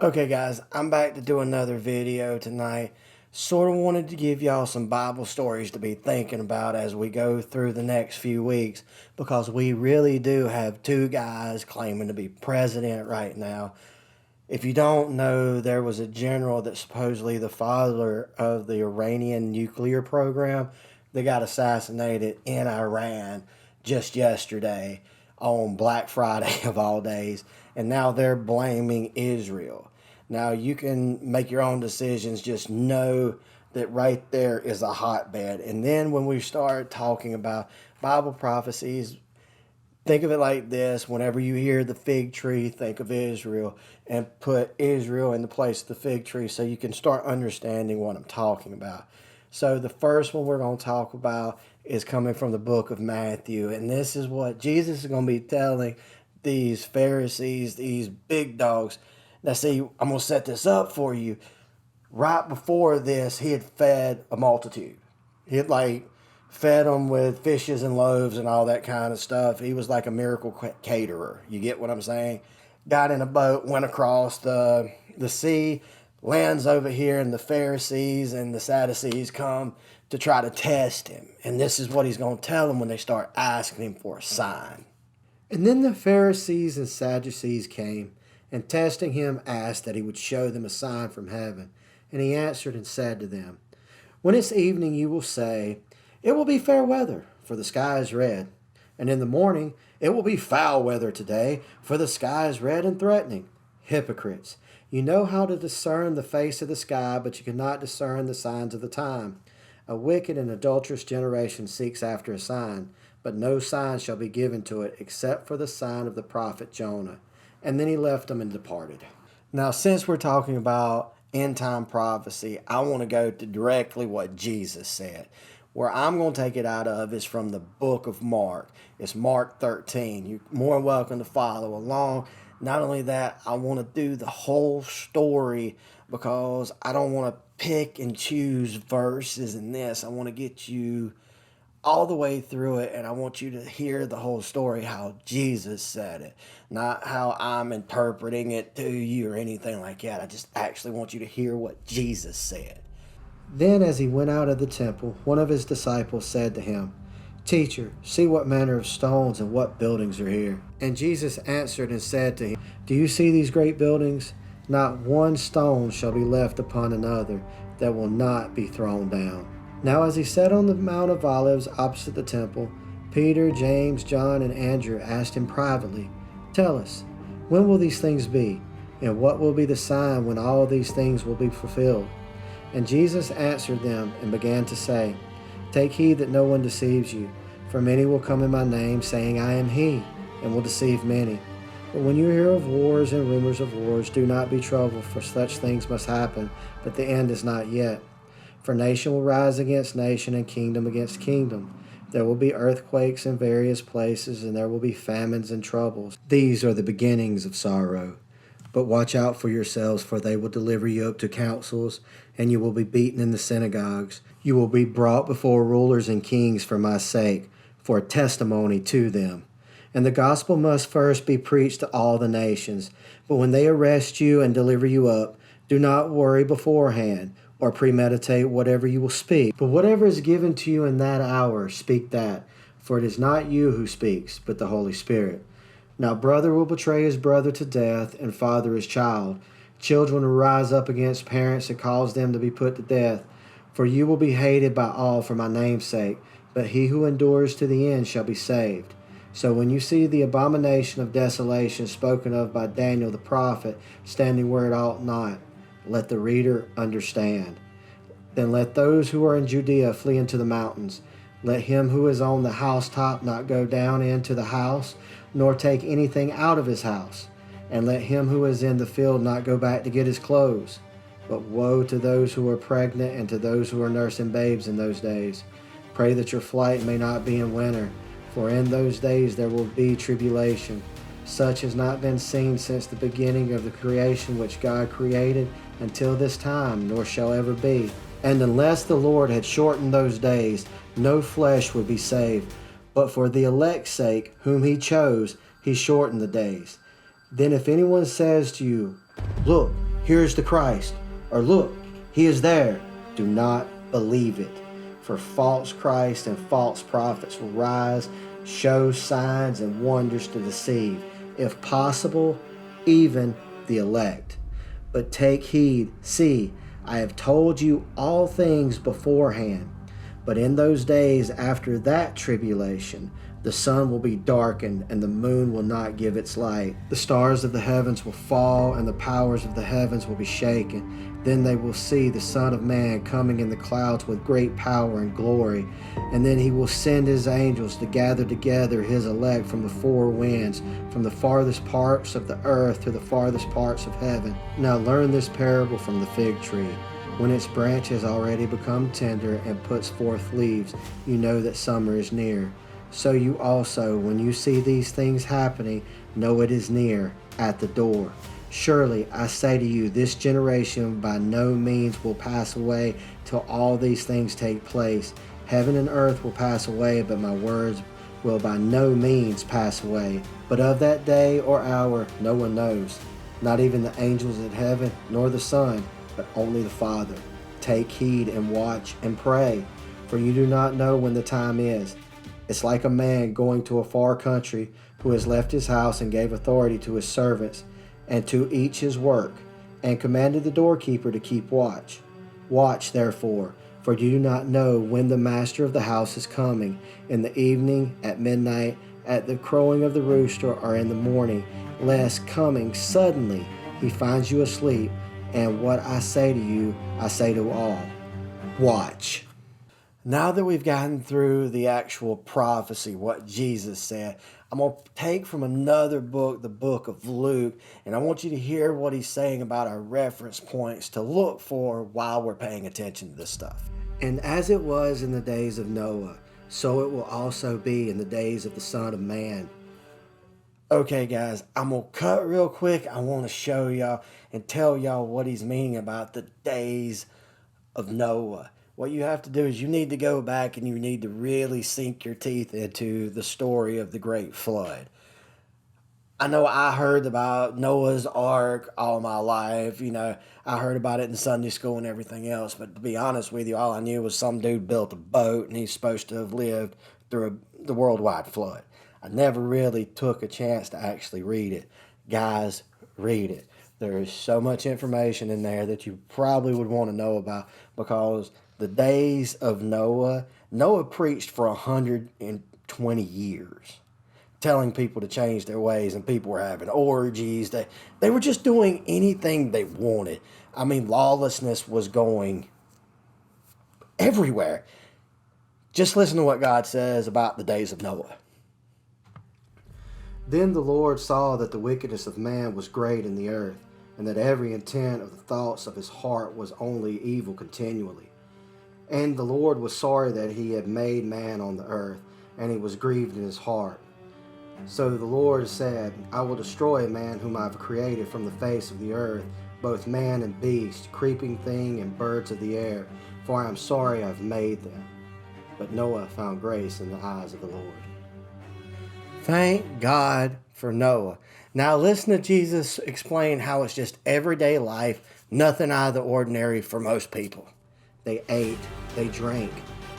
Okay guys, I'm back to do another video tonight. Sort of wanted to give y'all some Bible stories to be thinking about as we go through the next few weeks, because we really do have two guys claiming to be president right now. If you don't know, there was a general that's supposedly the father of the Iranian nuclear program that got assassinated in Iran just yesterday on Black Friday of all days, and now they're blaming Israel. Now you can make your own decisions, just know that right there is a hotbed. And then when we start talking about Bible prophecies, think of it like this: whenever you hear the fig tree, think of Israel and put Israel in the place of the fig tree so you can start understanding what I'm talking about. So the first one we're going to talk about is coming from the book of Matthew. And this is what Jesus is going to be telling these Pharisees, these big dogs. Now see, I'm going to set this up for you. Right before this, he had fed a multitude. He had fed them with fishes and loaves and all that kind of stuff. He was like a miracle caterer. You get what I'm saying? Got in a boat, went across the sea, lands over here, and the Pharisees and the Sadducees come to try to test him. And this is what he's going to tell them when they start asking him for a sign. And then the Pharisees and Sadducees came, and testing him asked that he would show them a sign from heaven. And he answered and said to them, "When it's evening you will say, 'It will be fair weather, for the sky is red.' And in the morning, 'It will be foul weather today, for the sky is red and threatening.' Hypocrites, you know how to discern the face of the sky, but you cannot discern the signs of the time. A wicked and adulterous generation seeks after a sign, but no sign shall be given to it except for the sign of the prophet Jonah." And then he left them and departed. Now, since we're talking about end time prophecy, I want to go to directly what Jesus said. Where I'm going to take it out of is from the book of Mark. It's Mark 13. You're more than welcome to follow along. Not only that, I want to do the whole story because I don't want to pick and choose verses in this. I want to get you all the way through it, and I want you to hear the whole story, how Jesus said it, not how I'm interpreting it to you or anything like that. I just actually want you to hear what Jesus said. Then as he went out of the temple, one of his disciples said to him, "Teacher, see what manner of stones and what buildings are here." And Jesus answered and said to him, "Do you see these great buildings? Not one stone shall be left upon another that will not be thrown down." Now as he sat on the Mount of Olives opposite the temple, Peter, James, John, and Andrew asked him privately, "Tell us, when will these things be? And what will be the sign when all these things will be fulfilled?" And Jesus answered them and began to say, "Take heed that no one deceives you, for many will come in my name, saying, 'I am he,' and will deceive many. But when you hear of wars and rumors of wars, do not be troubled, for such things must happen, but the end is not yet. For nation will rise against nation, and kingdom against kingdom. There will be earthquakes in various places, and there will be famines and troubles. These are the beginnings of sorrow. But watch out for yourselves, for they will deliver you up to councils, and you will be beaten in the synagogues. You will be brought before rulers and kings for my sake, for a testimony to them. And the gospel must first be preached to all the nations. But when they arrest you and deliver you up, do not worry beforehand, or premeditate whatever you will speak. But whatever is given to you in that hour, speak that. For it is not you who speaks, but the Holy Spirit. Now brother will betray his brother to death, and father his child. Children will rise up against parents and cause them to be put to death. For you will be hated by all for my name's sake, but he who endures to the end shall be saved. So when you see the abomination of desolation spoken of by Daniel the prophet standing where it ought not, let the reader understand. Then let those who are in Judea flee into the mountains. Let him who is on the housetop not go down into the house, nor take anything out of his house. And let him who is in the field not go back to get his clothes. But woe to those who are pregnant and to those who are nursing babes in those days. Pray that your flight may not be in winter, for in those days there will be tribulation. Such has not been seen since the beginning of the creation which God created until this time, nor shall ever be. And unless the Lord had shortened those days, no flesh would be saved. But for the elect's sake, whom he chose, he shortened the days. Then if anyone says to you, 'Look, here is the Christ, or look, he is there. Do not believe it. For false Christs and false prophets will rise, show signs and wonders to deceive, if possible, even the elect. But take heed, see, I have told you all things beforehand. But in those days after that tribulation, the sun will be darkened, and the moon will not give its light. The stars of the heavens will fall, and the powers of the heavens will be shaken. Then they will see the Son of Man coming in the clouds with great power and glory. And then he will send his angels to gather together his elect from the four winds, from the farthest parts of the earth to the farthest parts of heaven. Now learn this parable from the fig tree. When its branch has already become tender and puts forth leaves, you know that summer is near. So you also, when you see these things happening, know it is near, at the door. Surely, I say to you, this generation by no means will pass away till all these things take place. Heaven and earth will pass away, but my words will by no means pass away. But of that day or hour no one knows, not even the angels in heaven, nor the Son, but only the Father. Take heed and watch and pray, for you do not know when the time is. It's like a man going to a far country who has left his house and gave authority to his servants, and to each his work, and commanded the doorkeeper to keep watch. Watch therefore, for you do not know when the master of the house is coming, in the evening, at midnight, at the crowing of the rooster, or in the morning, lest coming suddenly he finds you asleep. And what I say to you, I say to all, watch. Now that we've gotten through the actual prophecy, what Jesus said, I'm going to take from another book, the book of Luke, and I want you to hear what he's saying about our reference points to look for while we're paying attention to this stuff. And as it was in the days of Noah, so it will also be in the days of the Son of Man. Okay, guys, I'm going to cut real quick. I want to show y'all and tell y'all what he's meaning about the days of Noah. What you have to do is you need to go back and you need to really sink your teeth into the story of the Great Flood. I know I heard about Noah's Ark all my life. I heard about it in Sunday school and everything else. But to be honest with you, all I knew was some dude built a boat and he's supposed to have lived through the worldwide flood. I never really took a chance to actually read it. Guys, read it. There is so much information in there that you probably would want to know about, because the days of Noah preached for 120 years, telling people to change their ways, and people were having orgies. They were just doing anything they wanted. I mean, lawlessness was going everywhere. Just listen to what God says about the days of Noah. Then the Lord saw that the wickedness of man was great in the earth, and that every intent of the thoughts of his heart was only evil continually. And the Lord was sorry that he had made man on the earth, and he was grieved in his heart. So the Lord said, I will destroy man whom I have created from the face of the earth, both man and beast, creeping thing and birds of the air, for I am sorry I have made them. But Noah found grace in the eyes of the Lord. Thank God for Noah. Now listen to Jesus explain how it's just everyday life, nothing out of the ordinary for most people. They ate, they drank,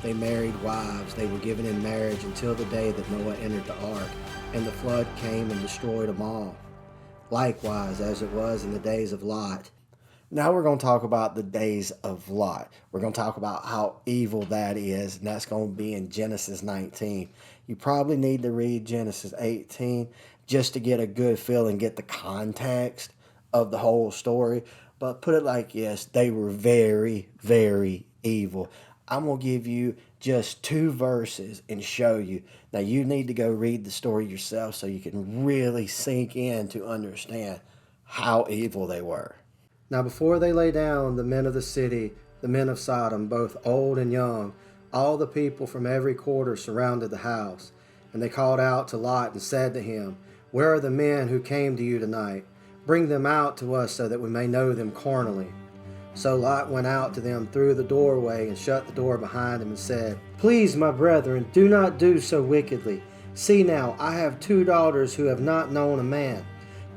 they married wives, they were given in marriage until the day that Noah entered the ark, and the flood came and destroyed them all. Likewise, as it was in the days of Lot. Now we're going to talk about the days of Lot. We're going to talk about how evil that is, and that's going to be in Genesis 19. You probably need to read Genesis 18 just to get a good feel and get the context of the whole story. But put it like this, they were very, very evil. I'm going to give you just 2 verses and show you. Now you need to go read the story yourself so you can really sink in to understand how evil they were. Now before they lay down, the men of the city, the men of Sodom, both old and young, all the people from every quarter surrounded the house. And they called out to Lot and said to him, Where are the men who came to you tonight? Bring them out to us so that we may know them carnally. So Lot went out to them through the doorway and shut the door behind him and said, Please, my brethren, do not do so wickedly. See now, I have 2 daughters who have not known a man.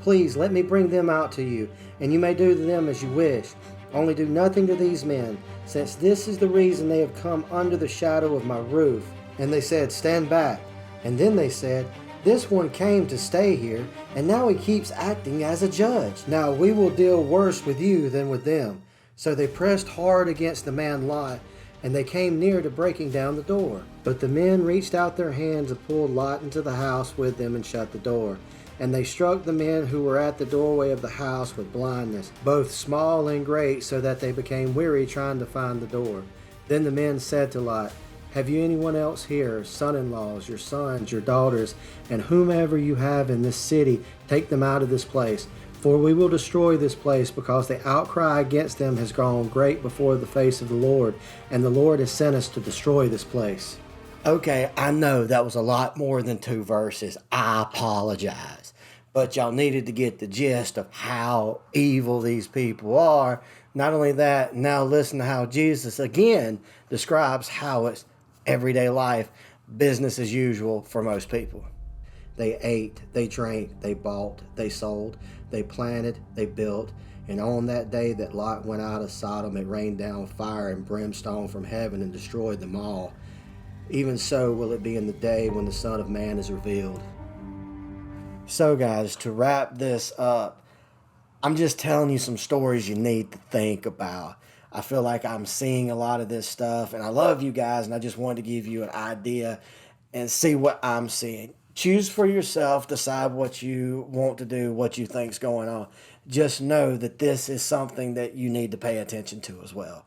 Please let me bring them out to you, and you may do to them as you wish. Only do nothing to these men, since this is the reason they have come under the shadow of my roof." And they said, "Stand back." And then they said, "This one came to stay here, and now he keeps acting as a judge. Now we will deal worse with you than with them." So they pressed hard against the man Lot, and they came near to breaking down the door. But the men reached out their hands and pulled Lot into the house with them and shut the door. And they struck the men who were at the doorway of the house with blindness, both small and great, so that they became weary trying to find the door. Then the men said to Lot, "Have you anyone else here, son-in-laws, your sons, your daughters, and whomever you have in this city, take them out of this place. For we will destroy this place, because the outcry against them has grown great before the face of the Lord, and the Lord has sent us to destroy this place." Okay, I know that was a lot more than 2 verses. I apologize. But y'all needed to get the gist of how evil these people are. Not only that, now listen to how Jesus again describes how it's everyday life, business as usual for most people. They ate, they drank, they bought, they sold, they planted, they built. And on that day that Lot went out of Sodom, it rained down fire and brimstone from heaven and destroyed them all. Even so will it be in the day when the Son of Man is revealed. So guys, to wrap this up, I'm just telling you some stories you need to think about. I feel like I'm seeing a lot of this stuff, and I love you guys, and I just wanted to give you an idea and see what I'm seeing. Choose for yourself, decide what you want to do, what you think's going on. Just know that this is something that you need to pay attention to as well.